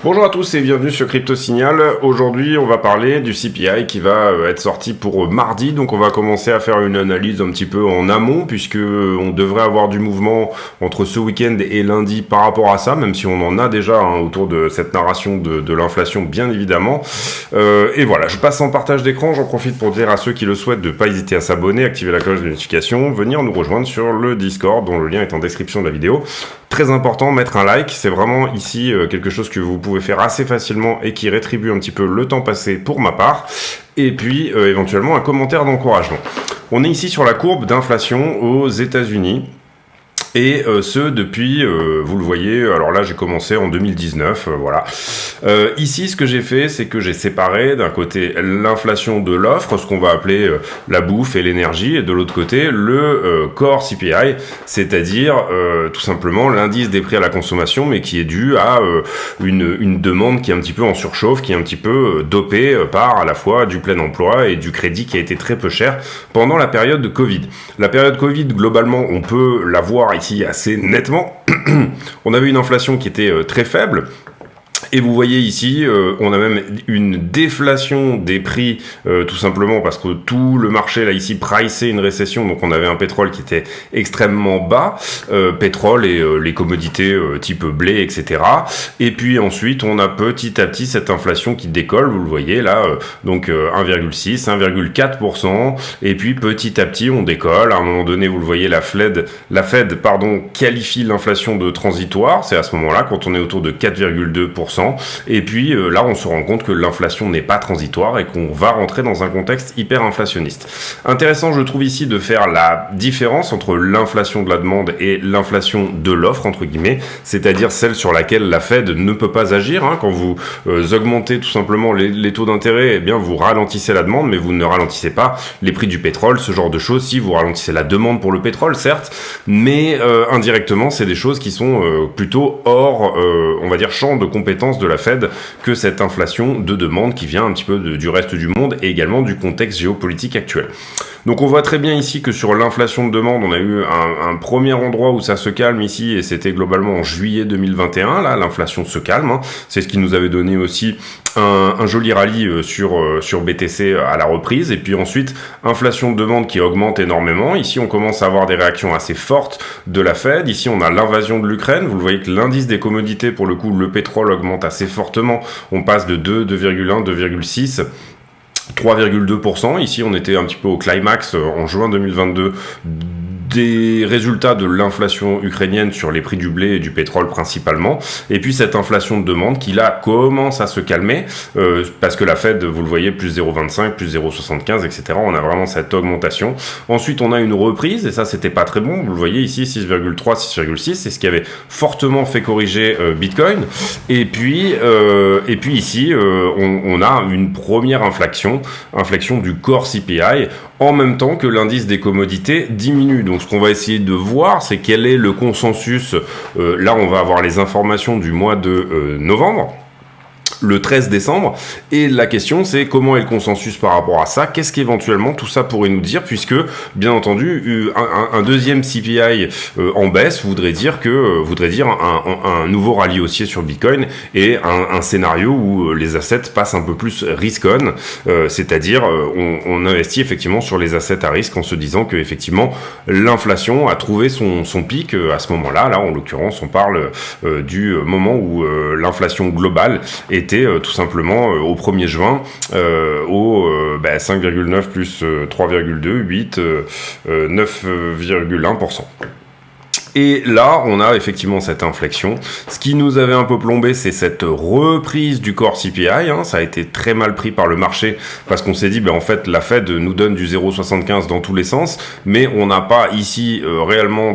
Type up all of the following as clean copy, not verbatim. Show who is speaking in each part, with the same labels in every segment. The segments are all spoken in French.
Speaker 1: Bonjour à tous et bienvenue sur Crypto Signal. Aujourd'hui, on va parler du CPI qui va être sorti pour mardi. Donc, on va commencer à faire une analyse un petit peu en amont puisque on devrait avoir du mouvement entre ce week-end et lundi par rapport à ça, même si on en a déjà autour de cette narration de l'inflation, bien évidemment. Et voilà, je passe en partage d'écran. J'en profite pour dire à ceux qui le souhaitent de ne pas hésiter à s'abonner, activer la cloche de notification, venir nous rejoindre sur le Discord dont le lien est en description de la vidéo. Très important, mettre un like. C'est vraiment ici quelque chose que vous pouvez faire assez facilement et qui rétribue un petit peu le temps passé pour ma part, et puis éventuellement un commentaire d'encouragement. On est ici sur la courbe d'inflation aux États-Unis. Et ce depuis, vous le voyez, alors là j'ai commencé en 2019, voilà. Ici ce que j'ai fait, c'est que j'ai séparé d'un côté l'inflation de l'offre, ce qu'on va appeler la bouffe et l'énergie, et de l'autre côté le core CPI, c'est-à-dire tout simplement l'indice des prix à la consommation, mais qui est dû à une demande qui est un petit peu en surchauffe, qui est un petit peu dopée par à la fois du plein emploi et du crédit qui a été très peu cher pendant la période de Covid. La période Covid, globalement, on peut la voir ici assez nettement. On avait une inflation qui était très faible. Et vous voyez ici, on a même une déflation des prix, tout simplement parce que tout le marché là ici priceait une récession, donc on avait un pétrole qui était extrêmement bas, pétrole et les commodités type blé, etc. Et puis ensuite, on a petit à petit cette inflation qui décolle, vous le voyez là, donc 1,6, 1,4%, et puis petit à petit on décolle. À un moment donné, vous le voyez, la Fed, qualifie l'inflation de transitoire, c'est à ce moment-là quand on est autour de 4,2%. Et puis là, on se rend compte que l'inflation n'est pas transitoire et qu'on va rentrer dans un contexte hyper inflationniste. Intéressant, je trouve ici, de faire la différence entre l'inflation de la demande et l'inflation de l'offre, entre guillemets, c'est-à-dire celle sur laquelle la Fed ne peut pas agir. Quand vous augmentez tout simplement les taux d'intérêt, eh bien, vous ralentissez la demande, mais vous ne ralentissez pas les prix du pétrole, ce genre de choses. Si vous ralentissez la demande pour le pétrole, certes, mais indirectement, c'est des choses qui sont plutôt hors, on va dire, champ de compétences de la Fed, que cette inflation de demande qui vient un petit peu du reste du monde et également du contexte géopolitique actuel. Donc on voit très bien ici que sur l'inflation de demande, on a eu un premier endroit où ça se calme ici, et c'était globalement en juillet 2021, là l'inflation se calme, c'est ce qui nous avait donné aussi un joli rallye sur BTC à la reprise. Et puis ensuite, inflation de demande qui augmente énormément. Ici on commence à avoir des réactions assez fortes de la Fed. Ici on a l'invasion de l'Ukraine, vous le voyez que l'indice des commodités, pour le coup le pétrole augmente assez fortement, on passe de 2, 2,1, 2,6, 3,2%. Ici, on était un petit peu au climax en juin 2022 des résultats de l'inflation ukrainienne sur les prix du blé et du pétrole principalement, et puis cette inflation de demande qui là commence à se calmer, parce que la Fed, vous le voyez, plus 0,25, plus 0,75, etc. On a vraiment cette augmentation. Ensuite, on a une reprise, et ça c'était pas très bon, vous le voyez ici, 6,3, 6,6, c'est ce qui avait fortement fait corriger Bitcoin. Et puis ici, on a une première inflexion du core CPI, en même temps que l'indice des commodités diminue. Donc ce qu'on va essayer de voir, c'est quel est le consensus. Là, on va avoir les informations du mois de novembre, le 13 décembre, et la question c'est comment est le consensus par rapport à ça, qu'est-ce qu'éventuellement tout ça pourrait nous dire, puisque bien entendu un deuxième CPI en baisse voudrait dire un nouveau rallye haussier sur Bitcoin, et un scénario où les assets passent un peu plus risk-on, c'est-à-dire on investit effectivement sur les assets à risque en se disant que effectivement l'inflation a trouvé son pic à ce moment-là. Là en l'occurrence on parle du moment où l'inflation globale était tout simplement au 1er juin au 5,9 plus 3,2, 8, 9,1%. Et là, on a effectivement cette inflexion. Ce qui nous avait un peu plombé, c'est cette reprise du core CPI. Ça a été très mal pris par le marché parce qu'on s'est dit, en fait, la Fed nous donne du 0,75 dans tous les sens, mais on n'a pas ici réellement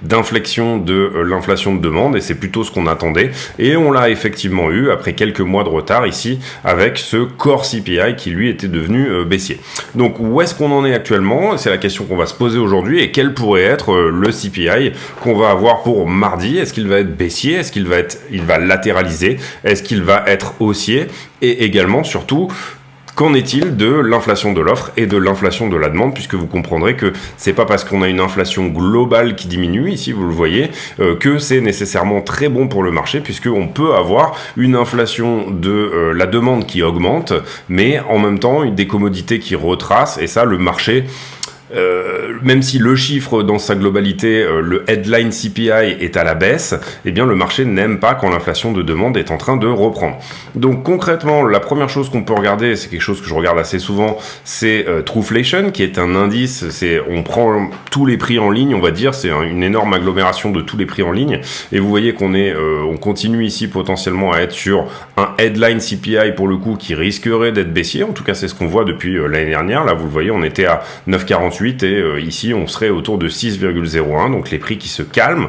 Speaker 1: d'inflexion de l'inflation de demande, et c'est plutôt ce qu'on attendait. Et on l'a effectivement eu après quelques mois de retard ici avec ce core CPI qui lui était devenu baissier. Donc où est-ce qu'on en est actuellement? C'est la question qu'on va se poser aujourd'hui, et quel pourrait être le CPI qu'on va avoir pour mardi? Est-ce qu'il va être baissier? Est-ce qu'il va latéraliser? Est-ce qu'il va être haussier? Et également, surtout, Qu'en est-il de l'inflation de l'offre et de l'inflation de la demande, puisque vous comprendrez que c'est pas parce qu'on a une inflation globale qui diminue, ici vous le voyez, que c'est nécessairement très bon pour le marché, puisqu'on peut avoir une inflation de la demande qui augmente, mais en même temps des commodités qui retracent, et ça le marché... même si le chiffre dans sa globalité, le headline CPI est à la baisse, eh bien le marché n'aime pas quand l'inflation de demande est en train de reprendre. Donc concrètement, la première chose qu'on peut regarder, c'est quelque chose que je regarde assez souvent, c'est Truflation, qui est un indice, on prend tous les prix en ligne, on va dire, c'est une énorme agglomération de tous les prix en ligne, et vous voyez on continue ici potentiellement à être sur un headline CPI pour le coup qui risquerait d'être baissier, en tout cas c'est ce qu'on voit depuis l'année dernière, là vous le voyez, on était à 9,48 et ici on serait autour de 6,01, donc les prix qui se calment.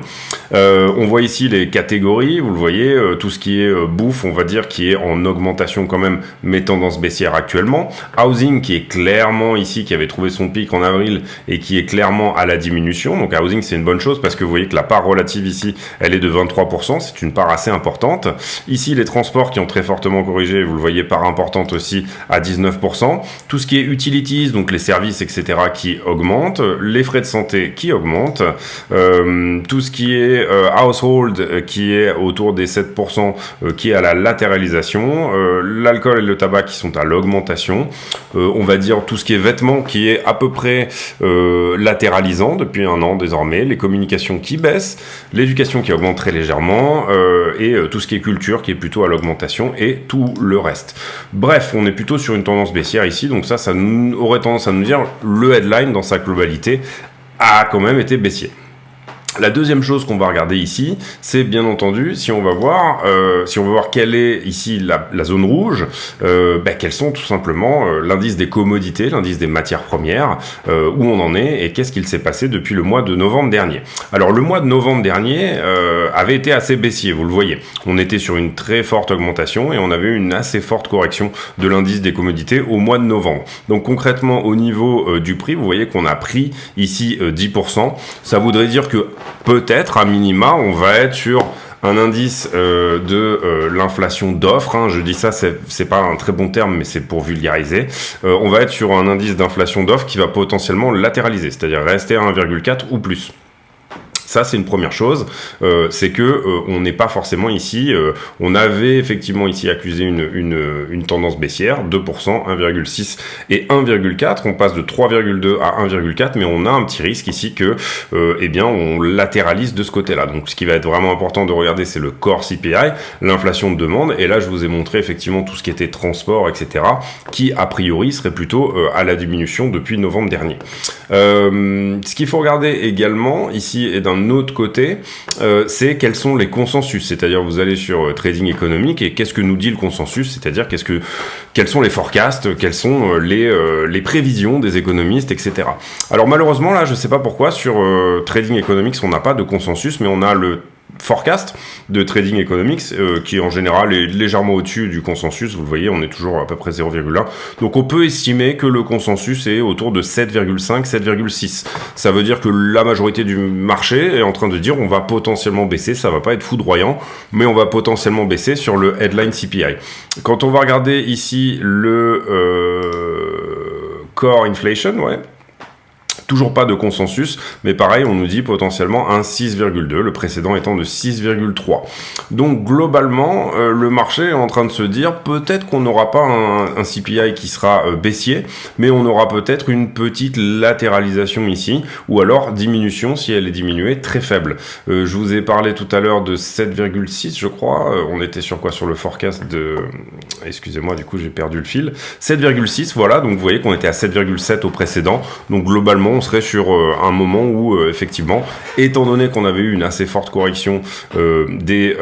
Speaker 1: On voit ici les catégories, vous le voyez, tout ce qui est bouffe, on va dire, qui est en augmentation quand même, mais tendance baissière actuellement. Housing qui est clairement ici, qui avait trouvé son pic en avril et qui est clairement à la diminution. Donc housing c'est une bonne chose parce que vous voyez que la part relative ici, elle est de 23%, c'est une part assez importante. Ici les transports qui ont très fortement corrigé, vous le voyez, part importante aussi à 19%. Tout ce qui est utilities, donc les services, etc., qui augmente, les frais de santé qui augmentent, tout ce qui est household qui est autour des 7%, qui est à la latéralisation, l'alcool et le tabac qui sont à l'augmentation, on va dire tout ce qui est vêtements qui est à peu près latéralisant depuis un an désormais, les communications qui baissent, l'éducation qui augmente très légèrement, et tout ce qui est culture qui est plutôt à l'augmentation, et tout le reste. Bref, on est plutôt sur une tendance baissière ici, donc ça aurait tendance à nous dire le headline dans sa globalité a quand même été baissier. La deuxième chose qu'on va regarder ici, c'est bien entendu, si on va voir quelle est ici la zone rouge, quels sont tout simplement l'indice des commodités, l'indice des matières premières, où on en est et qu'est-ce qu'il s'est passé depuis le mois de novembre dernier. Alors le mois de novembre dernier avait été assez baissier, vous le voyez. On était sur une très forte augmentation et on avait une assez forte correction de l'indice des commodités au mois de novembre. Donc concrètement au niveau du prix, vous voyez qu'on a pris ici 10%. Ça voudrait dire que peut-être, à minima, on va être sur un indice de l'inflation d'offres. Je dis ça, c'est pas un très bon terme, mais c'est pour vulgariser. On va être sur un indice d'inflation d'offres qui va potentiellement latéraliser, c'est-à-dire rester à 1,4 ou plus. Ça, c'est une première chose, c'est que on n'est pas forcément ici. On avait effectivement ici accusé une tendance baissière, 2%, 1,6 et 1,4. On passe de 3,2 à 1,4, mais on a un petit risque ici que, on latéralise de ce côté-là. Donc, ce qui va être vraiment important de regarder, c'est le core CPI, l'inflation de demande. Et là, je vous ai montré effectivement tout ce qui était transport, etc., qui a priori serait plutôt à la diminution depuis novembre dernier. Ce qu'il faut regarder également ici et d'un autre côté, c'est quels sont les consensus, c'est-à-dire vous allez sur Trading économique et qu'est-ce que nous dit le consensus, c'est-à-dire quels sont les forecasts, quelles sont les prévisions des économistes, etc. Alors malheureusement là, je sais pas pourquoi sur Trading Economics on n'a pas de consensus, mais on a le forecast de Trading Economics qui en général est légèrement au-dessus du consensus, vous le voyez, on est toujours à peu près 0,1, donc on peut estimer que le consensus est autour de 7,5, 7,6. Ça veut dire que la majorité du marché est en train de dire on va potentiellement baisser, ça va pas être foudroyant, mais on va potentiellement baisser sur le headline CPI. Quand on va regarder ici le core inflation, toujours pas de consensus, mais pareil, on nous dit potentiellement un 6,2, le précédent étant de 6,3. Donc globalement, le marché est en train de se dire peut-être qu'on n'aura pas un CPI qui sera baissier, mais on aura peut-être une petite latéralisation ici, ou alors diminution si elle est diminuée très faible. Je vous ai parlé tout à l'heure de 7,6, je crois. On était sur quoi? Sur le forecast de... Excusez-moi, du coup j'ai perdu le fil. 7,6, voilà, donc vous voyez qu'on était à 7,7 au précédent. Donc globalement, on serait sur un moment où effectivement, étant donné qu'on avait eu une assez forte correction des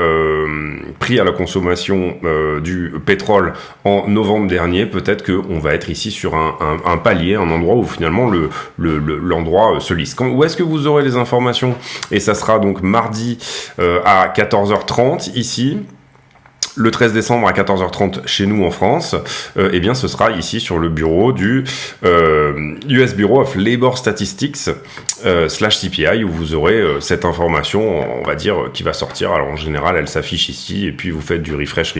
Speaker 1: prix à la consommation du pétrole en novembre dernier, peut-être qu'on va être ici sur un palier, un endroit où finalement l'endroit se lisse. Où est-ce que vous aurez les informations? Et ça sera donc mardi à 14h30 ici. le 13 décembre à 14h30 chez nous en France, eh bien ce sera ici sur le bureau du US Bureau of Labor Statistics /CPI où vous aurez cette information, on va dire, qui va sortir. Alors en général, elle s'affiche ici et puis vous faites du refresh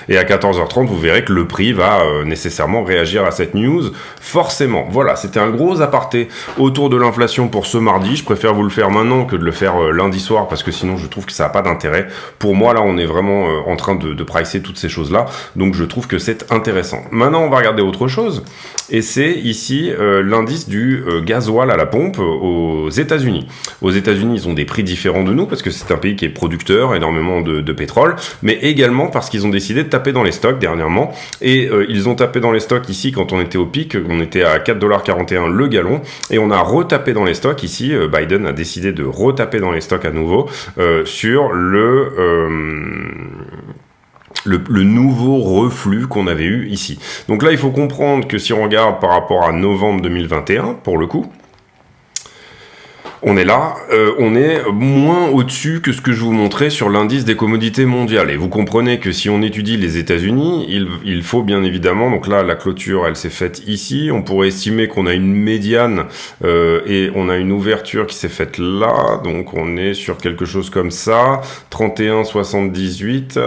Speaker 1: et à 14h30, vous verrez que le prix va nécessairement réagir à cette news, forcément. Voilà, c'était un gros aparté autour de l'inflation pour ce mardi. Je préfère vous le faire maintenant que de le faire lundi soir parce que sinon je trouve que ça n'a pas d'intérêt. Pour moi, là, on est vraiment en train de pricer toutes ces choses-là, donc je trouve que c'est intéressant. Maintenant, on va regarder autre chose, et c'est ici l'indice du gasoil à la pompe aux États-Unis. Aux États-Unis, ils ont des prix différents de nous, parce que c'est un pays qui est producteur énormément de pétrole, mais également parce qu'ils ont décidé de taper dans les stocks dernièrement, et ils ont tapé dans les stocks ici quand on était au pic, on était à 4,41$ le gallon, et on a retapé dans les stocks ici, Biden a décidé de retaper dans les stocks à nouveau sur le nouveau reflux qu'on avait eu ici. Donc là, il faut comprendre que si on regarde par rapport à novembre 2021, pour le coup, on est là, on est moins au-dessus que ce que je vous montrais sur l'indice des commodités mondiales. Et vous comprenez que si on étudie les États-Unis, il faut bien évidemment, donc là, la clôture, elle s'est faite ici. On pourrait estimer qu'on a une médiane et on a une ouverture qui s'est faite là. Donc on est sur quelque chose comme ça, 31,78.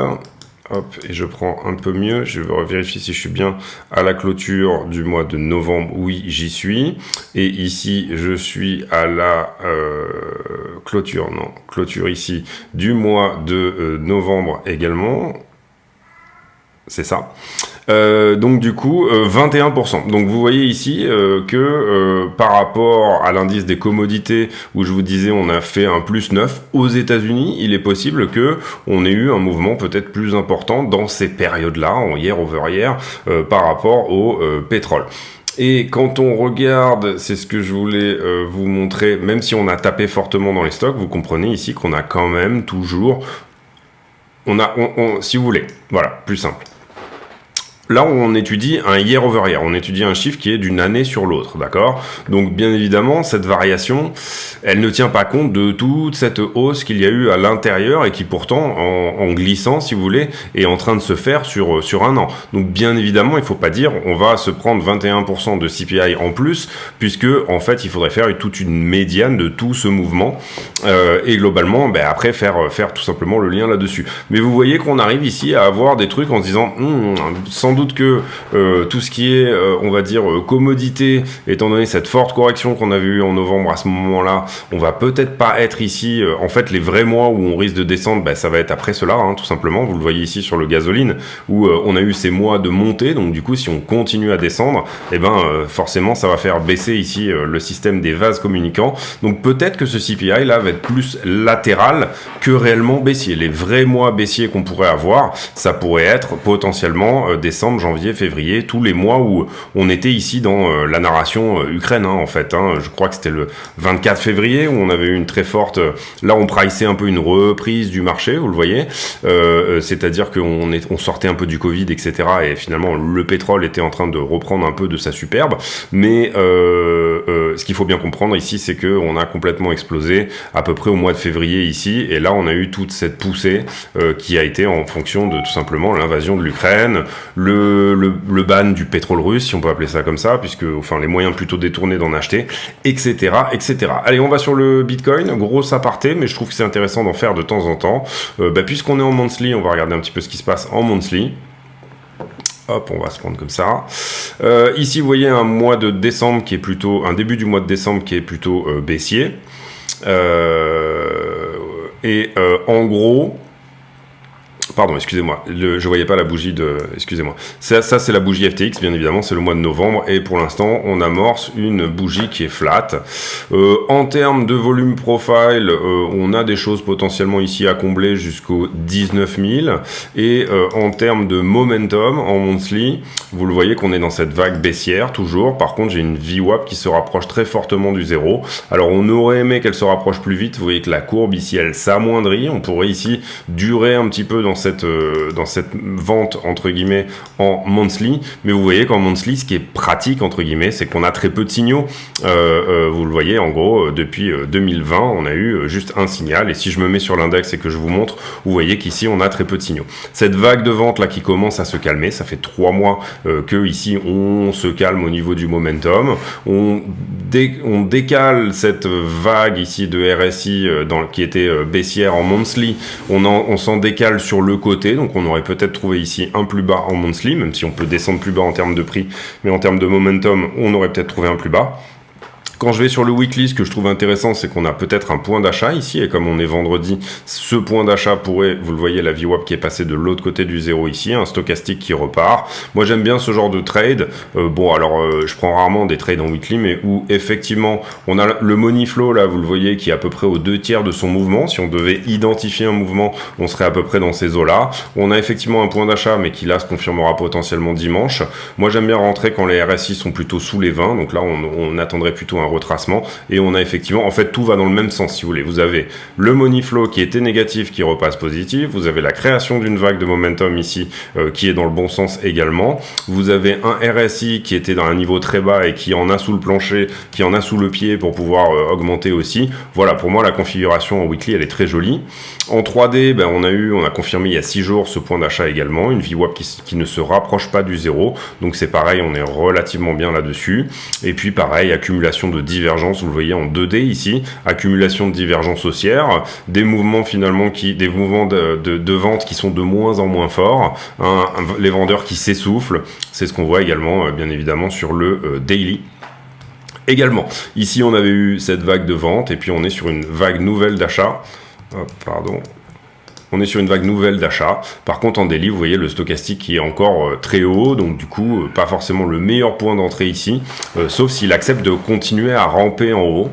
Speaker 1: Hop, et je prends un peu mieux, je vais vérifier si je suis bien à la clôture du mois de novembre. Oui, j'y suis. Et ici, je suis à la clôture ici du mois de novembre également. C'est ça. Donc du coup, 21%. Donc vous voyez ici que par rapport à l'indice des commodités où je vous disais on a fait un plus 9 aux États-Unis, il est possible que on ait eu un mouvement peut-être plus important dans ces périodes-là, en year over year, par rapport au pétrole. Et quand on regarde, c'est ce que je voulais vous montrer, même si on a tapé fortement dans les stocks, vous comprenez ici qu'on a quand même toujours, si vous voulez, voilà, plus simple. Là, on étudie un year over year, on étudie un chiffre qui est d'une année sur l'autre, d'accord? Donc, bien évidemment, cette variation, elle ne tient pas compte de toute cette hausse qu'il y a eu à l'intérieur et qui pourtant, en glissant, si vous voulez, est en train de se faire sur un an. Donc, bien évidemment, il faut pas dire on va se prendre 21% de CPI en plus, puisque, en fait, il faudrait faire toute une médiane de tout ce mouvement et globalement, après, faire tout simplement le lien là-dessus. Mais vous voyez qu'on arrive ici à avoir des trucs en se disant, sans doute que tout ce qui est, on va dire, commodité, étant donné cette forte correction qu'on avait eue en novembre à ce moment-là, on va peut-être pas être ici. En fait, les vrais mois où on risque de descendre, ça va être après cela, tout simplement. Vous le voyez ici sur le gasoline, où on a eu ces mois de montée. Donc du coup, si on continue à descendre, forcément, ça va faire baisser ici le système des vases communicants. Donc peut-être que ce CPI là va être plus latéral que réellement baissier. Les vrais mois baissiers qu'on pourrait avoir, ça pourrait être potentiellement décembre, janvier, février, tous les mois où on était ici dans la narration Ukraine, en fait. Je crois que c'était le 24 février où on avait eu une très forte... là, on priçait un peu une reprise du marché, vous le voyez. C'est-à-dire qu'on sortait un peu du Covid, etc. Et finalement, le pétrole était en train de reprendre un peu de sa superbe. Mais ce qu'il faut bien comprendre ici, c'est qu'on a complètement explosé à peu près au mois de février ici. Et là, on a eu toute cette poussée qui a été en fonction de tout simplement l'invasion de l'Ukraine, le ban du pétrole russe, si on peut appeler ça comme ça, puisque les moyens plutôt détournés d'en acheter, etc., etc. Allez, on va sur le Bitcoin, gros aparté, mais je trouve que c'est intéressant d'en faire de temps en temps. Puisqu'on est en monthly, on va regarder un petit peu ce qui se passe en monthly. Hop, on va se prendre comme ça. Ici, vous voyez un mois de décembre qui est plutôt, un début du mois de décembre qui est plutôt baissier. En gros, pardon, excusez-moi, je voyais pas la bougie excusez-moi. Ça c'est la bougie FTX, bien évidemment, c'est le mois de novembre, et pour l'instant, on amorce une bougie qui est flat. En termes de volume profile, on a des choses potentiellement ici à combler jusqu'aux 19 000, et en termes de momentum, en monthly, vous le voyez qu'on est dans cette vague baissière, toujours. Par contre, j'ai une VWAP qui se rapproche très fortement du zéro. Alors, on aurait aimé qu'elle se rapproche plus vite. Vous voyez que la courbe ici, elle s'amoindrit. On pourrait ici durer un petit peu dans cette vente entre guillemets en monthly, mais vous voyez qu'en monthly, ce qui est pratique entre guillemets, c'est qu'on a très peu de signaux. Vous le voyez, en gros, depuis 2020, on a eu juste un signal, et si je me mets sur l'index et que je vous montre, vous voyez qu'ici on a très peu de signaux. Cette vague de vente là qui commence à se calmer, ça fait 3 mois que ici on se calme au niveau du momentum, on décale cette vague ici de RSI qui était baissière en monthly, on s'en décale sur le côté, donc on aurait peut-être trouvé ici un plus bas en monthly, même si on peut descendre plus bas en termes de prix, mais en termes de momentum, on aurait peut-être trouvé un plus bas. Quand je vais sur le weekly, ce que je trouve intéressant, c'est qu'on a peut-être un point d'achat ici, et comme on est vendredi, ce point d'achat pourrait, vous le voyez, la VWAP qui est passée de l'autre côté du zéro ici, un stochastique qui repart. Moi, j'aime bien ce genre de trade. Je prends rarement des trades en weekly, mais où effectivement, on a le money flow, là, vous le voyez, qui est à peu près aux 2/3 de son mouvement. Si on devait identifier un mouvement, on serait à peu près dans ces eaux-là. On a effectivement un point d'achat, mais qui là se confirmera potentiellement dimanche. Moi, j'aime bien rentrer quand les RSI sont plutôt sous les 20, donc là, on attendrait plutôt un retracement, et on a effectivement, en fait tout va dans le même sens si vous voulez. Vous avez le money flow qui était négatif qui repasse positif, vous avez la création d'une vague de momentum ici qui est dans le bon sens également, vous avez un RSI qui était dans un niveau très bas et qui en a sous le plancher, qui en a sous le pied pour pouvoir augmenter aussi. Voilà, pour moi la configuration en weekly elle est très jolie. En 3D, on a confirmé il y a 6 jours ce point d'achat également, une VWAP qui ne se rapproche pas du zéro, donc c'est pareil, on est relativement bien là-dessus. Et puis pareil, accumulation de divergence, vous le voyez en 2D ici, accumulation de divergence haussière, des mouvements finalement des mouvements de vente qui sont de moins en moins forts, les vendeurs qui s'essoufflent, c'est ce qu'on voit également bien évidemment sur le daily. Également, ici on avait eu cette vague de vente et puis on est sur une vague nouvelle d'achat. On est sur une vague nouvelle d'achat. Par contre, en daily, vous voyez le stochastique qui est encore très haut, donc du coup, pas forcément le meilleur point d'entrée ici, sauf s'il accepte de continuer à ramper en haut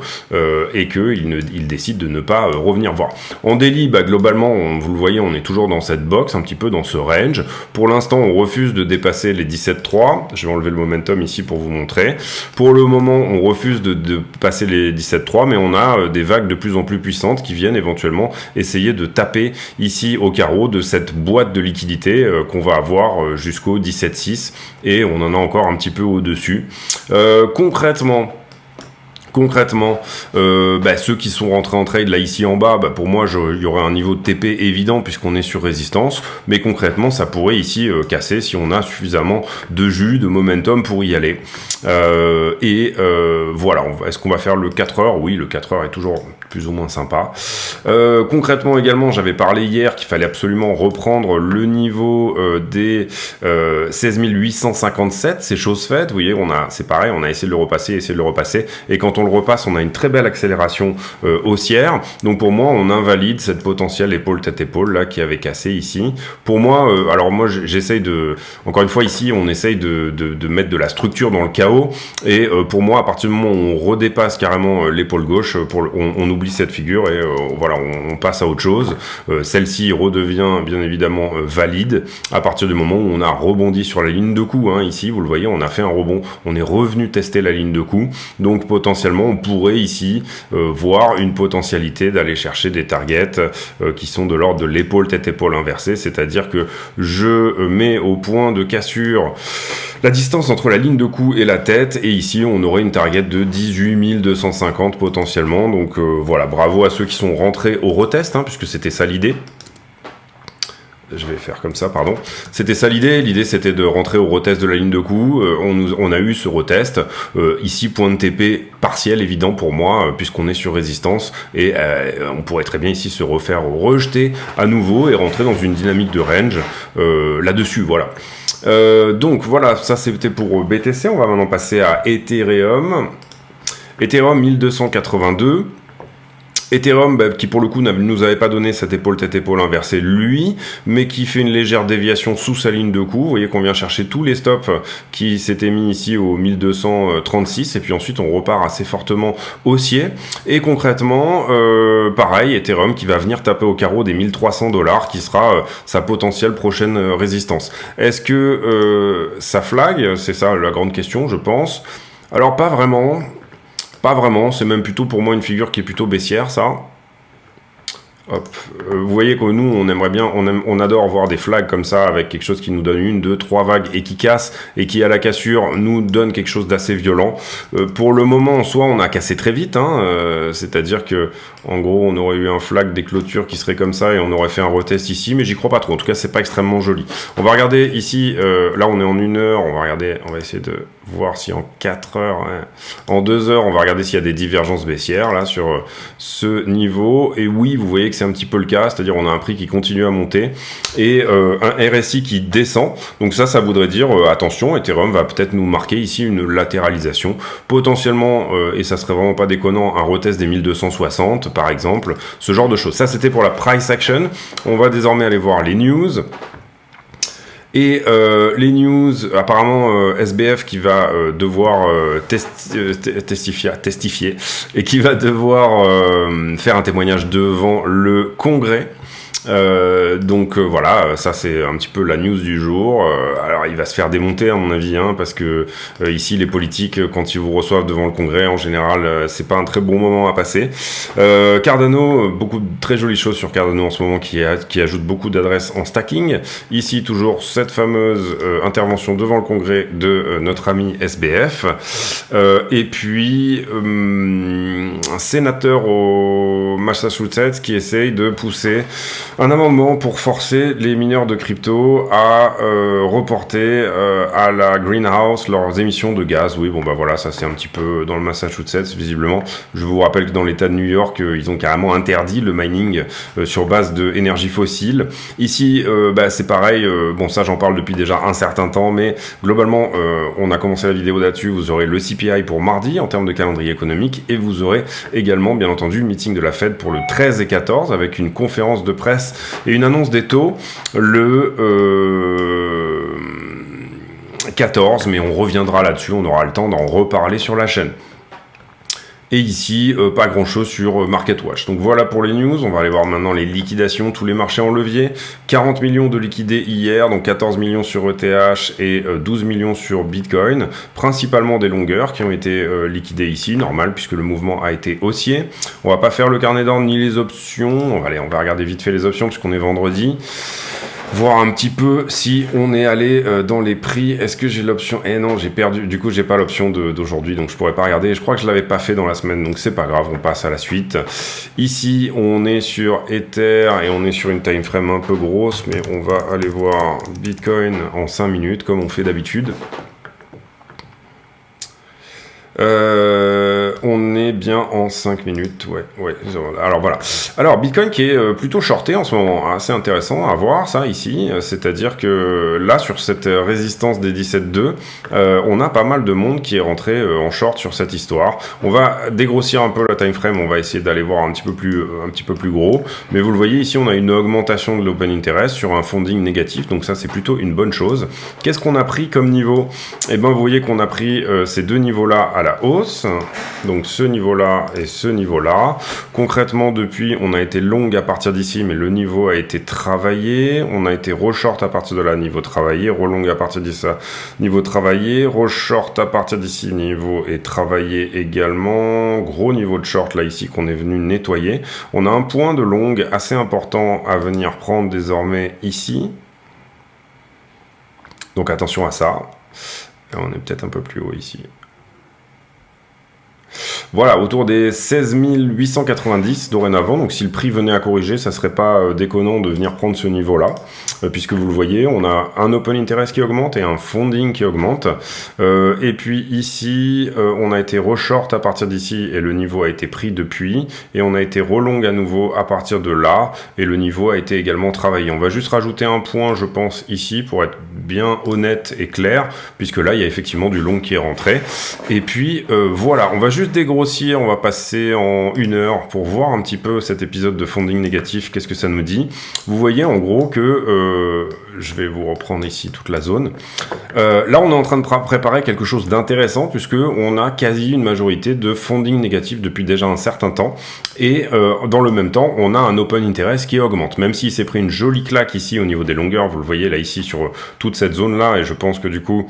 Speaker 1: et qu'il décide de ne pas revenir voir. En daily, globalement, vous le voyez, on est toujours dans cette box, un petit peu dans ce range. Pour l'instant, on refuse de dépasser les 17,3. Je vais enlever le momentum ici pour vous montrer. Pour le moment, on refuse de passer les 17,3, mais on a des vagues de plus en plus puissantes qui viennent éventuellement essayer de taper ici au carreau de cette boîte de liquidité qu'on va avoir jusqu'au 17,6 et on en a encore un petit peu au-dessus. Concrètement, ceux qui sont rentrés en trade là ici en bas, pour moi il y aurait un niveau de TP évident puisqu'on est sur résistance, mais concrètement ça pourrait ici casser si on a suffisamment de jus, de momentum pour y aller. Voilà, est-ce qu'on va faire le 4 heures? Oui, le 4 heures est toujours plus ou moins sympa. Concrètement également, j'avais parlé hier qu'il fallait absolument reprendre le niveau des 16 857, c'est chose faite. Vous voyez, c'est pareil, on a essayé de le repasser, et quand on le repasse, on a une très belle accélération haussière. Donc pour moi, on invalide cette potentielle épaule tête épaule là qui avait cassé ici. Pour moi, alors moi j'essaye encore une fois ici, on essaye de mettre de la structure dans le chaos. Et pour moi, à partir du moment où on redépasse carrément l'épaule gauche, on oublie cette figure et voilà, on passe à autre chose. Celle-ci redevient bien évidemment valide à partir du moment où on a rebondi sur la ligne de coup. Ici, vous le voyez, on a fait un rebond, on est revenu tester la ligne de coup. Donc potentiellement, on pourrait ici voir une potentialité d'aller chercher des targets qui sont de l'ordre de l'épaule tête-épaule inversée, c'est-à-dire que je mets au point de cassure la distance entre la ligne de coup et la tête, et ici on aurait une target de 18 250 potentiellement. Donc voilà, bravo à ceux qui sont rentrés au retest, puisque c'était ça l'idée. Je vais faire comme ça, pardon. C'était ça l'idée. L'idée, c'était de rentrer au retest de la ligne de coup. On a eu ce retest. Ici, point de TP partiel, évident pour moi, puisqu'on est sur résistance. Et on pourrait très bien ici se rejeter à nouveau et rentrer dans une dynamique de range là-dessus. Voilà. Donc voilà, ça c'était pour BTC. On va maintenant passer à Ethereum. Ethereum 1282. Ethereum, qui pour le coup nous avait pas donné cette épaule tête-épaule inversée lui, mais qui fait une légère déviation sous sa ligne de coup. Vous voyez qu'on vient chercher tous les stops qui s'étaient mis ici au 1236, et puis ensuite on repart assez fortement haussier. Et concrètement, pareil, Ethereum qui va venir taper au carreau des $1300, qui sera sa potentielle prochaine résistance. Est-ce que ça flag? C'est ça la grande question, je pense. Alors pas vraiment. Pas vraiment, c'est même plutôt pour moi une figure qui est plutôt baissière, ça. Hop. Vous voyez que nous, on aimerait bien, on adore voir des flags comme ça avec quelque chose qui nous donne 1, 2, 3 vagues et qui casse et qui à la cassure nous donne quelque chose d'assez violent. Pour le moment, en soi, on a cassé très vite, hein, c'est-à-dire que en gros, on aurait eu un flag des clôtures qui serait comme ça et on aurait fait un retest ici, mais j'y crois pas trop. En tout cas, c'est pas extrêmement joli. On va regarder ici. Là, on est en 1 heure. On va regarder. On va essayer de voir si en 4 heures, en 2 heures, on va regarder s'il y a des divergences baissières là sur ce niveau. Et oui, vous voyez que c'est un petit peu le cas, c'est-à-dire on a un prix qui continue à monter et un RSI qui descend. Donc ça voudrait dire attention, Ethereum va peut-être nous marquer ici une latéralisation, potentiellement, et ça serait vraiment pas déconnant, un retest des 1260 par exemple, ce genre de choses. Ça c'était pour la price action. On va désormais aller voir les news. Et les news, apparemment SBF qui va devoir testifier et qui va devoir faire un témoignage devant le Congrès. Donc voilà, ça c'est un petit peu la news du jour. Alors il va se faire démonter à mon avis, hein, parce que ici les politiques, quand ils vous reçoivent devant le Congrès, en général, c'est pas un très bon moment à passer. Cardano, beaucoup de très jolies choses sur Cardano en ce moment qui ajoute beaucoup d'adresses en stacking. Ici toujours cette fameuse intervention devant le Congrès de notre ami SBF. Et puis un sénateur au Massachusetts qui essaye de pousser un amendement pour forcer les mineurs de crypto à reporter à la greenhouse leurs émissions de gaz. Oui, bon bah voilà, ça c'est un petit peu dans le Massachusetts visiblement. Je vous rappelle que dans l'État de New York, ils ont carrément interdit le mining sur base d'énergie fossile. Ici, c'est pareil. Bon, ça j'en parle depuis déjà un certain temps, mais globalement, on a commencé la vidéo là-dessus. Vous aurez le CPI pour mardi en termes de calendrier économique et vous aurez également, bien entendu, le meeting de la Fed pour le 13 et 14 avec une conférence de presse et une annonce des taux le 14, mais on reviendra là-dessus, on aura le temps d'en reparler sur la chaîne. Et ici, pas grand chose sur MarketWatch. Donc voilà pour les news. On va aller voir maintenant les liquidations, tous les marchés en levier. 40 millions de liquidés hier, donc 14 millions sur ETH et 12 millions sur Bitcoin. Principalement des longueurs qui ont été liquidées ici, normal, puisque le mouvement a été haussier. On va pas faire le carnet d'ordre ni les options. On va regarder vite fait les options, puisqu'on est vendredi. Voir un petit peu si on est allé dans les prix. Est-ce que j'ai l'option? Non, j'ai perdu. Du coup, j'ai pas l'option d'aujourd'hui, donc je pourrais pas regarder. Je crois que je l'avais pas fait dans la semaine, donc c'est pas grave. On passe à la suite. Ici, on est sur Ether et on est sur une time frame un peu grosse, mais on va aller voir Bitcoin en 5 minutes, comme on fait d'habitude. On est bien en 5 minutes, ouais. Alors voilà. Alors Bitcoin qui est plutôt shorté en ce moment, assez intéressant à voir ça ici, c'est-à-dire que là sur cette résistance des 17,2, on a pas mal de monde qui est rentré en short sur cette histoire. On va dégrossir un peu la time frame, on va essayer d'aller voir un petit peu plus gros, mais vous le voyez ici, on a une augmentation de l'open interest sur un funding négatif, donc ça c'est plutôt une bonne chose. Qu'est-ce qu'on a pris comme niveau? Eh ben vous voyez qu'on a pris ces deux niveaux-là à la hausse. Donc ce niveau-là et ce niveau-là. Concrètement, depuis, on a été long à partir d'ici, mais le niveau a été travaillé. On a été re-short à partir de là, niveau travaillé. Re-long à partir d'ici, niveau travaillé. Re-short à partir d'ici, niveau et travaillé également. Gros niveau de short là ici qu'on est venu nettoyer. On a un point de long assez important à venir prendre désormais ici. Donc attention à ça. Là, on est peut-être un peu plus haut ici. Voilà, autour des 16 890 dorénavant. Donc si le prix venait à corriger, ça serait pas déconnant de venir prendre ce niveau-là, puisque vous le voyez, on a un open interest qui augmente et un funding qui augmente. Et puis ici, on a été re-short à partir d'ici et le niveau a été pris depuis. Et on a été re-long à nouveau à partir de là et le niveau a été également travaillé. On va juste rajouter un point, je pense, ici pour être bien honnête et clair, puisque là, il y a effectivement du long qui est rentré. Et puis voilà, on va juste dégrossir, on va passer en 1 heure pour voir un petit peu cet épisode de funding négatif, qu'est-ce que ça nous dit. Vous voyez en gros que, je vais vous reprendre ici toute la zone, là on est en train de préparer quelque chose d'intéressant puisque on a quasi une majorité de funding négatif depuis déjà un certain temps et dans le même temps on a un open interest qui augmente, même s'il s'est pris une jolie claque ici au niveau des longueurs, vous le voyez là ici sur toute cette zone là et je pense que du coup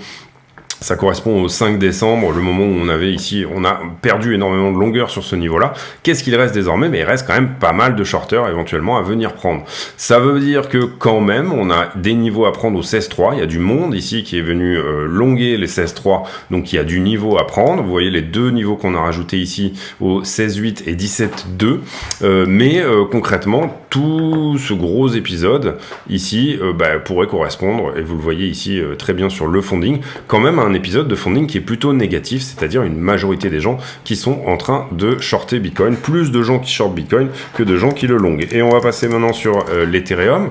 Speaker 1: Ça correspond au 5 décembre, le moment où on avait ici, on a perdu énormément de longueur sur ce niveau-là. Qu'est-ce qu'il reste désormais? Mais il reste quand même pas mal de shorters éventuellement à venir prendre. Ça veut dire que quand même, on a des niveaux à prendre au 16-3. Il y a du monde ici qui est venu longuer les 16-3, donc il y a du niveau à prendre. Vous voyez les deux niveaux qu'on a rajoutés ici au 16-8 et 17-2. Mais concrètement, tout ce gros épisode ici pourrait correspondre, et vous le voyez ici très bien sur le funding, quand même un épisode de funding qui est plutôt négatif, c'est-à-dire une majorité des gens qui sont en train de shorter Bitcoin, plus de gens qui shortent Bitcoin que de gens qui le longuent. Et on va passer maintenant sur l'Ethereum.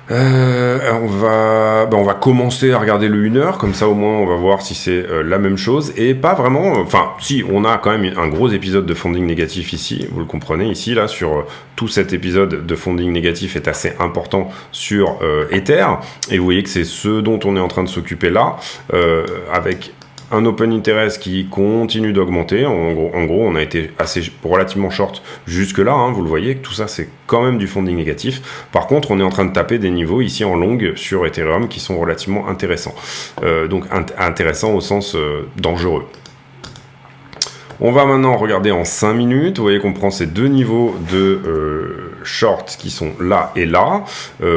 Speaker 1: On va commencer à regarder le 1 heure, comme ça au moins on va voir si c'est la même chose, et pas vraiment, enfin si, on a quand même un gros épisode de funding négatif ici, vous le comprenez ici, là, sur tout cet épisode de funding négatif est assez important sur Ether, et vous voyez que c'est ce dont on est en train de s'occuper là, avec un open interest qui continue d'augmenter. En gros, on a été assez relativement short jusque là, vous le voyez, tout ça c'est quand même du funding négatif. Par contre, on est en train de taper des niveaux ici en longue sur Ethereum qui sont relativement intéressants. Donc intéressants au sens dangereux. On va maintenant regarder en 5 minutes. Vous voyez qu'on prend ces deux niveaux de short qui sont là et là,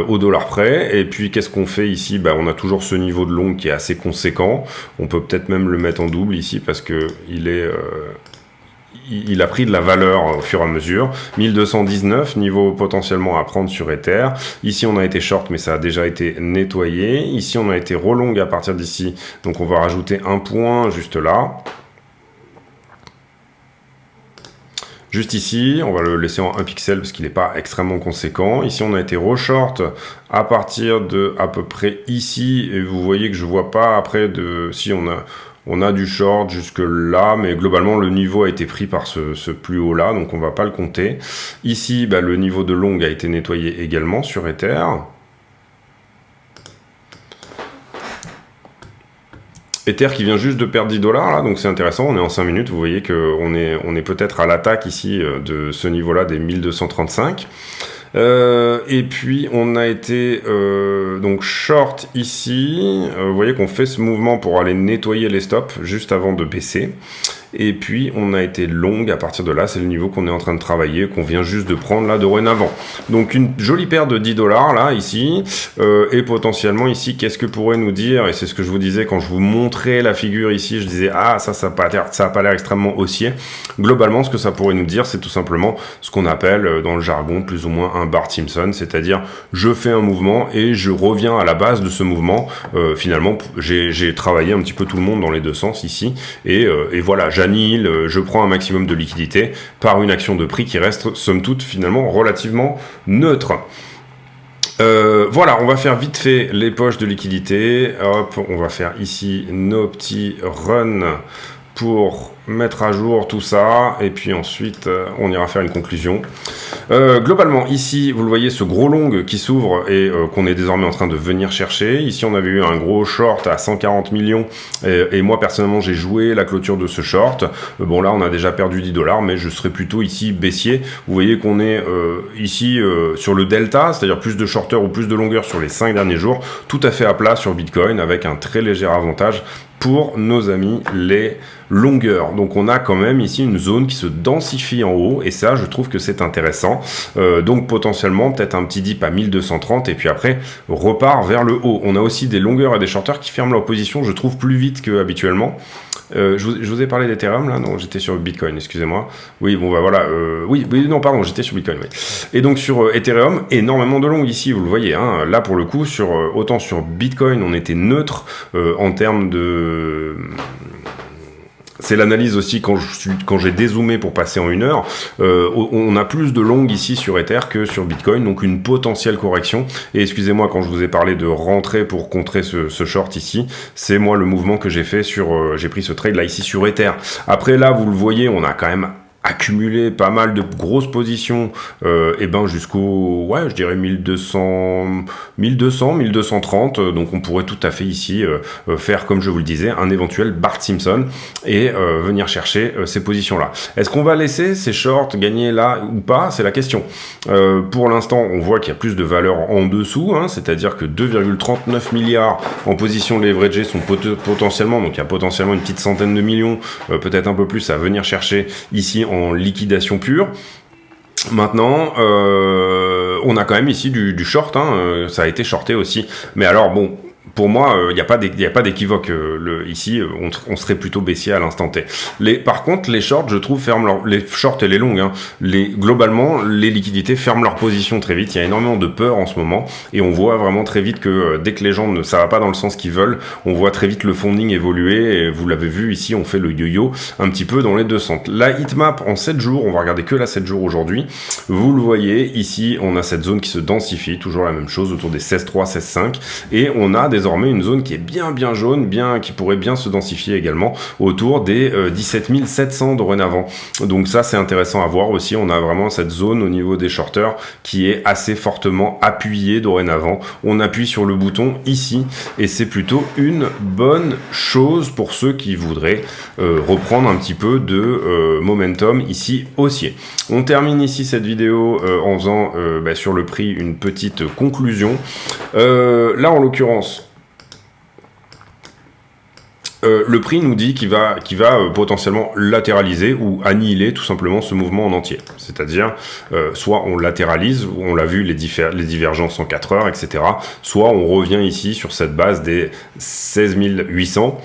Speaker 1: au dollar près. Et puis, qu'est-ce qu'on fait ici? On a toujours ce niveau de long qui est assez conséquent. On peut peut-être même le mettre en double ici parce que il a pris de la valeur au fur et à mesure. 1219, niveau potentiellement à prendre sur Ether. Ici, on a été short, mais ça a déjà été nettoyé. Ici, on a été relong à partir d'ici. Donc, on va rajouter un point juste là. Juste ici, on va le laisser en 1 pixel parce qu'il n'est pas extrêmement conséquent. Ici, on a été re-short à partir de à peu près ici. Et vous voyez que je vois pas après de... Si on a du short jusque là, mais globalement, le niveau a été pris par ce plus haut là, donc on va pas le compter. Ici, le niveau de long a été nettoyé également sur Ether. Ether qui vient juste de perdre 10 $, là, donc c'est intéressant, on est en 5 minutes, vous voyez qu'on est peut-être à l'attaque ici de ce niveau-là des 1235. Et puis on a été donc short ici, vous voyez qu'on fait ce mouvement pour aller nettoyer les stops juste avant de baisser. Et puis on a été long à partir de là, c'est le niveau qu'on est en train de travailler, qu'on vient juste de prendre là dorénavant. Donc une jolie paire de 10 $ là ici, et potentiellement ici, qu'est-ce que pourrait nous dire, et c'est ce que je vous disais quand je vous montrais la figure ici, je disais ça a pas l'air extrêmement haussier. Globalement, ce que ça pourrait nous dire, c'est tout simplement ce qu'on appelle dans le jargon plus ou moins un Bart Simpson, c'est-à-dire je fais un mouvement et je reviens à la base de ce mouvement. Finalement, j'ai travaillé un petit peu tout le monde dans les deux sens ici, et voilà, j'annihile, je prends un maximum de liquidité par une action de prix qui reste somme toute finalement relativement neutre. Voilà, on va faire vite fait les poches de liquidité. Hop, on va faire ici nos petits runs pour mettre à jour tout ça, et puis ensuite on ira faire une conclusion. Globalement, ici, vous le voyez, ce gros long qui s'ouvre et qu'on est désormais en train de venir chercher. Ici, on avait eu un gros short à 140 millions, et moi, personnellement, j'ai joué la clôture de ce short. Bon, là, on a déjà perdu 10 $, mais je serais plutôt ici baissier. Vous voyez qu'on est ici sur le delta, c'est-à-dire plus de shorteurs ou plus de longueur sur les 5 derniers jours, tout à fait à plat sur Bitcoin, avec un très léger avantage pour nos amis les longueurs. Donc on a quand même ici une zone qui se densifie en haut, et ça je trouve que c'est intéressant. Donc potentiellement peut-être un petit dip à 1230 et puis après repart vers le haut. On a aussi des longueurs et des shorters qui ferment leur position, je trouve, plus vite qu'habituellement. Je vous ai parlé d'Ethereum là, non, j'étais sur Bitcoin, excusez-moi. Oui, bon voilà, non pardon, j'étais sur Bitcoin, oui. Et donc sur Ethereum, énormément de long ici, vous le voyez, là pour le coup, autant sur Bitcoin, on était neutre en termes de... C'est l'analyse aussi quand j'ai dézoomé pour passer en 1 heure. On a plus de long ici sur Ether que sur Bitcoin, donc une potentielle correction. Et excusez-moi, quand je vous ai parlé de rentrer pour contrer ce short ici, c'est moi le mouvement que j'ai fait j'ai pris ce trade là ici sur Ether. Après là, vous le voyez, on a quand même accumulé pas mal de grosses positions, et ben jusqu'au, ouais, je dirais 1200, 1230, donc on pourrait tout à fait ici faire, comme je vous le disais, un éventuel Bart Simpson et venir chercher ces positions-là. Est-ce qu'on va laisser ces shorts gagner là ou pas? C'est la question. Pour l'instant, on voit qu'il y a plus de valeur en dessous, hein, c'est-à-dire que 2,39 milliards en position leveragée sont potentiellement, donc il y a potentiellement une petite centaine de millions, peut-être un peu plus à venir chercher ici en liquidation pure. Maintenant, on a quand même ici du short, hein, ça a été shorté aussi. Mais alors bon, pour moi, il n'y a pas d'équivoque. Ici, on serait plutôt baissier à l'instant T. Par contre, les shorts, je trouve, les shorts et les longues, hein, globalement, les liquidités ferment leur position très vite. Il y a énormément de peur en ce moment, et on voit vraiment très vite que dès que les gens ça va pas dans le sens qu'ils veulent, on voit très vite le funding évoluer. Et vous l'avez vu ici, on fait le yo-yo un petit peu dans les deux sens. La heatmap en 7 jours, on va regarder que la 7 jours aujourd'hui. Vous le voyez, ici, on a cette zone qui se densifie, toujours la même chose, autour des 16,3, 16,5, et on a désormais une zone qui est bien jaune, qui pourrait bien se densifier également autour des 17 700 dorénavant. Donc ça, c'est intéressant à voir aussi. On a vraiment cette zone au niveau des shorters qui est assez fortement appuyée dorénavant. On appuie sur le bouton ici et c'est plutôt une bonne chose pour ceux qui voudraient reprendre un petit peu de momentum ici haussier. On termine ici cette vidéo en faisant sur le prix une petite conclusion. Là, en l'occurrence, le prix nous dit qu'il va potentiellement latéraliser ou annihiler tout simplement ce mouvement en entier. C'est-à-dire, soit on latéralise, on l'a vu, les divergences en 4 heures, etc. Soit on revient ici sur cette base des 16 800,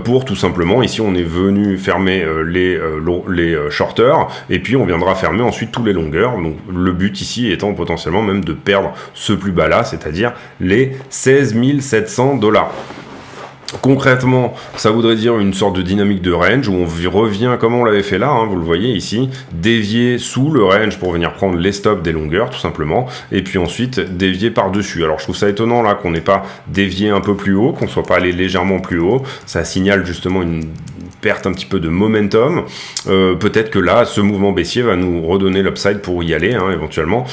Speaker 1: pour tout simplement, ici on est venu fermer les shorters, et puis on viendra fermer ensuite tous les longueurs. Donc le but ici étant potentiellement même de perdre ce plus bas là, c'est-à-dire les 16 700 $. Concrètement, ça voudrait dire une sorte de dynamique de range où on revient comme on l'avait fait là, hein, vous le voyez ici, dévier sous le range pour venir prendre les stops des longueurs tout simplement, et puis ensuite dévier par-dessus. Alors je trouve ça étonnant là qu'on n'ait pas dévié un peu plus haut, qu'on soit pas allé légèrement plus haut, ça signale justement une perte un petit peu de momentum. Peut-être que là, ce mouvement baissier va nous redonner l'upside pour y aller, hein, éventuellement.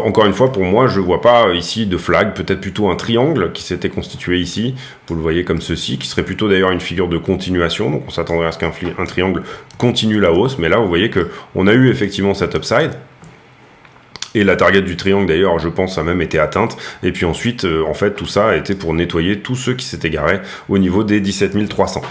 Speaker 1: Encore une fois, pour moi, je vois pas ici de flag, peut-être plutôt un triangle qui s'était constitué ici, vous le voyez comme ceci, qui serait plutôt d'ailleurs une figure de continuation, donc on s'attendrait à ce qu'un triangle continue la hausse, mais là, vous voyez que on a eu effectivement cet upside. Et la target du triangle d'ailleurs, je pense, a même été atteinte. Et puis ensuite, en fait, tout ça a été pour nettoyer tous ceux qui s'étaient garés au niveau des 17 300.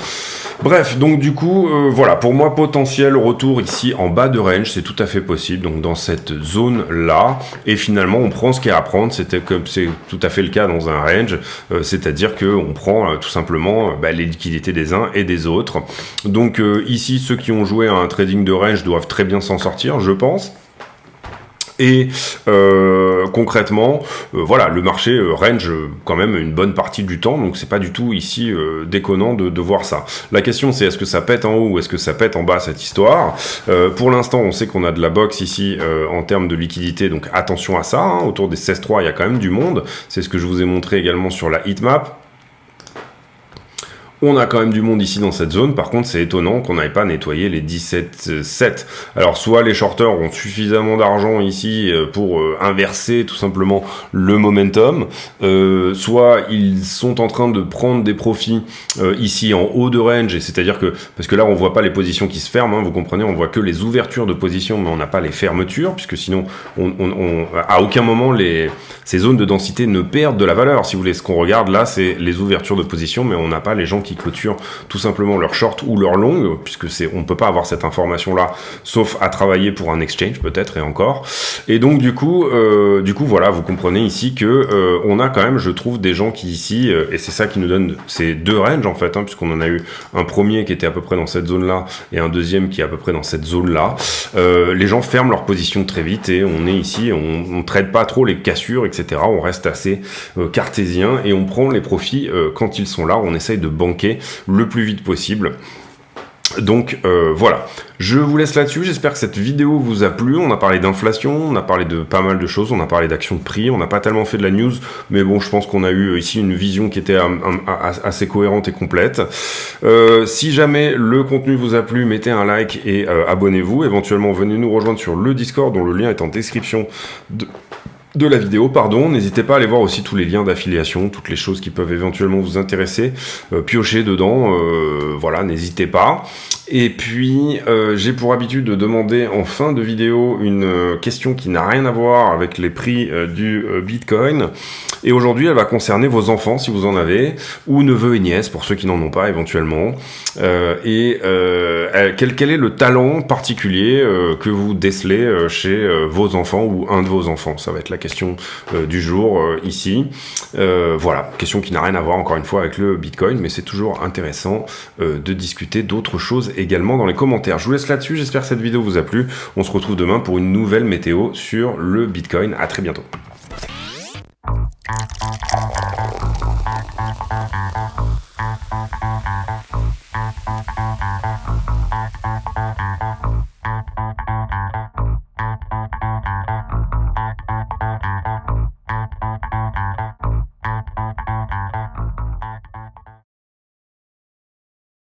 Speaker 1: Bref, donc du coup, voilà, pour moi, potentiel retour ici en bas de range, c'est tout à fait possible. Donc dans cette zone-là, et finalement, on prend ce qu'il y a à prendre. C'est tout à fait le cas dans un range, c'est-à-dire que on prend tout simplement les liquidités des uns et des autres. Donc ici, ceux qui ont joué à un trading de range doivent très bien s'en sortir, je pense. Et concrètement, voilà, le marché range quand même une bonne partie du temps, donc c'est pas du tout ici déconnant de voir ça. La question c'est est-ce que ça pète en haut ou est-ce que ça pète en bas cette histoire. Pour l'instant, on sait qu'on a de la box ici en termes de liquidité, donc attention à ça, hein, autour des 16,3 il y a quand même du monde, c'est ce que je vous ai montré également sur la heatmap. On a quand même du monde ici dans cette zone, par contre c'est étonnant qu'on n'avait pas nettoyé les 17,7. Alors soit les shorters ont suffisamment d'argent ici pour inverser tout simplement le momentum, soit ils sont en train de prendre des profits ici en haut de range, et c'est-à-dire que, parce que là on voit pas les positions qui se ferment, hein, vous comprenez, on voit que les ouvertures de position, mais on n'a pas les fermetures, puisque sinon à aucun moment ces zones de densité ne perdent de la valeur. Si vous voulez, ce qu'on regarde là, c'est les ouvertures de position, mais on n'a pas les gens qui clôturent tout simplement leur short ou leur long, puisque on peut pas avoir cette information là, sauf à travailler pour un exchange peut-être, et encore. Et donc du coup voilà, vous comprenez ici que on a quand même, je trouve, des gens qui ici, et c'est ça qui nous donne ces deux ranges en fait, hein, puisqu'on en a eu un premier qui était à peu près dans cette zone là, et un deuxième qui est à peu près dans cette zone là. Les gens ferment leur position très vite, et on est ici, on traite pas trop les cassures, etc. On reste assez cartésien, et on prend les profits quand ils sont là, on essaye de banquer le plus vite possible. Donc voilà, je vous laisse là-dessus, j'espère que cette vidéo vous a plu. On a parlé d'inflation, on a parlé de pas mal de choses, on a parlé d'action de prix, on n'a pas tellement fait de la news, mais bon, je pense qu'on a eu ici une vision qui était assez cohérente et complète. Si jamais le contenu vous a plu, mettez un like et abonnez-vous. Éventuellement, venez nous rejoindre sur le Discord, dont le lien est en description de la vidéo, pardon. N'hésitez pas à aller voir aussi tous les liens d'affiliation, toutes les choses qui peuvent éventuellement vous intéresser, piocher dedans, voilà, n'hésitez pas. Et puis, j'ai pour habitude de demander en fin de vidéo une question qui n'a rien à voir avec les prix du Bitcoin. Et aujourd'hui, elle va concerner vos enfants, si vous en avez, ou neveux et nièces, pour ceux qui n'en ont pas éventuellement. Quel est le talent particulier que vous décelez chez vos enfants ou un de vos enfants? Ça va être la question du jour ici. Voilà, question qui n'a rien à voir encore une fois avec le Bitcoin, mais c'est toujours intéressant de discuter d'autres choses également dans les commentaires. Je vous laisse là-dessus, j'espère que cette vidéo vous a plu. On se retrouve demain pour une nouvelle météo sur le Bitcoin. À très bientôt.